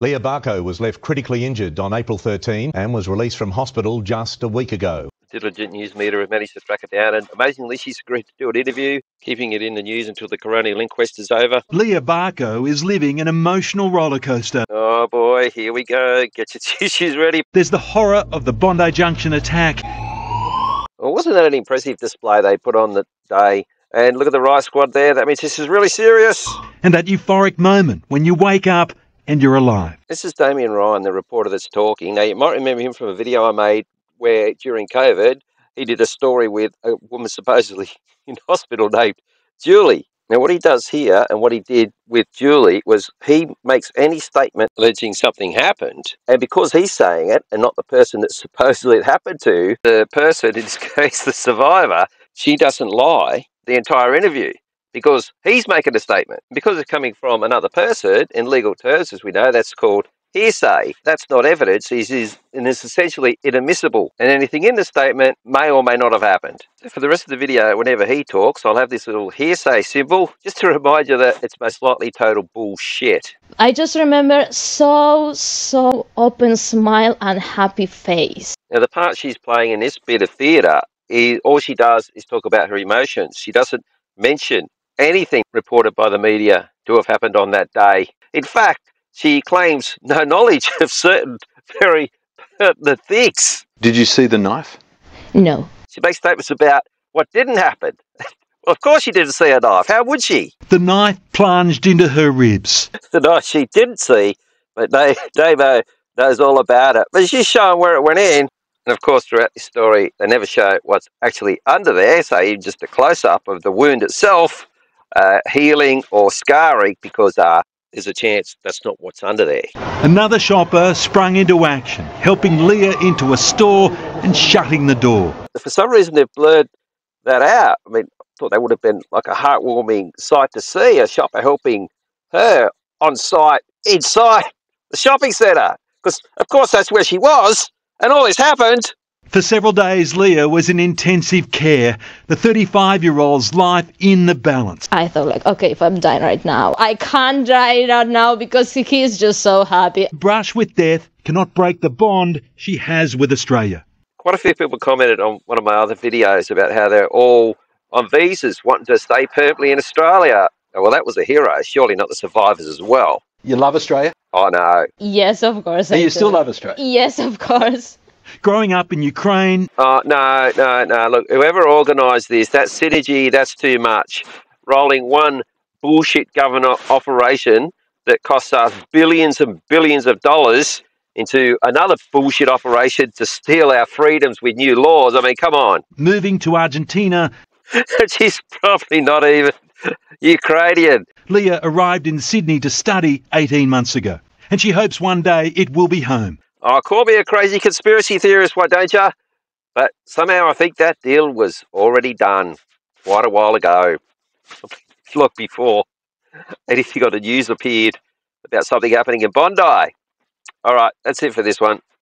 Leah Barco was left critically injured on April 13 and was released from hospital just a week ago. Diligent news media have managed to track it down, and amazingly she's agreed to do an interview, keeping it in the news until the coronial inquest is over. Leah Barco is living an emotional rollercoaster. Oh boy, here we go. Get your tissues ready. There's the horror of the Bondi Junction attack. Well, wasn't that an impressive display they put on the day? And look at the riot squad there. That means this is really serious. And that euphoric moment when you wake up and you're alive. This is Damien Ryan, the reporter that's talking. Now, you might remember him from a video I made where during COVID, he did a story with a woman supposedly in hospital named Julie. Now, what he does here and what he did with Julie was he makes any statement alleging something happened. And because he's saying it and not the person that supposedly it happened to, the person, in this case, the survivor, she doesn't lie the entire interview because he's making a statement. Because it's coming from another person, in legal terms, as we know, that's called hearsay. That's not evidence, and is essentially inadmissible. And anything in the statement may or may not have happened. So for the rest of the video, whenever he talks, I'll have this little hearsay symbol just to remind you that it's most likely total bullshit. I just remember so open smile and happy face. Now the part she's playing in this bit of theatre, all she does is talk about her emotions. She doesn't mention anything reported by the media to have happened on that day. In fact, she claims no knowledge of certain very pertinent things. Did you see the knife? No. She makes statements about what didn't happen. Well, of course she didn't see a knife. How would she? The knife plunged into her ribs. The knife she didn't see, but Davo knows all about it. But she's showing where it went in. And of course, throughout this story, they never show what's actually under there. So even just a close-up of the wound itself, healing or scarring, because there's a chance that's not what's under there. Another shopper sprung into action, helping Leah into a store and shutting the door. For some reason, they've blurred that out. I mean, I thought that would have been like a heartwarming sight to see, a shopper helping her on site inside the shopping centre. Because, of course, that's where she was, and all this happened. For several days, Leah was in intensive care, the 35-year-old's life in the balance. I thought like, okay, if I'm dying right now, I can't die right now because he's just so happy. Brush with death cannot break the bond she has with Australia. Quite a few people commented on one of my other videos about how they're all on visas wanting to stay permanently in Australia. Well, that was a hero, surely not the survivors as well. You love Australia? Oh, no. Yes, of course. And you still love Australia? Yes, of course. Growing up in Ukraine... Oh, no. Look, whoever organised this, that synergy, that's too much. Rolling one bullshit government operation that costs us billions and billions of dollars into another bullshit operation to steal our freedoms with new laws. I mean, come on. Moving to Argentina... She's probably not even Ukrainian. Leah arrived in Sydney to study 18 months ago, and she hopes one day it will be home. Oh, call me a crazy conspiracy theorist, why don't you? But somehow I think that deal was already done quite a while ago. Look, before anything on the news appeared about something happening in Bondi. All right, that's it for this one.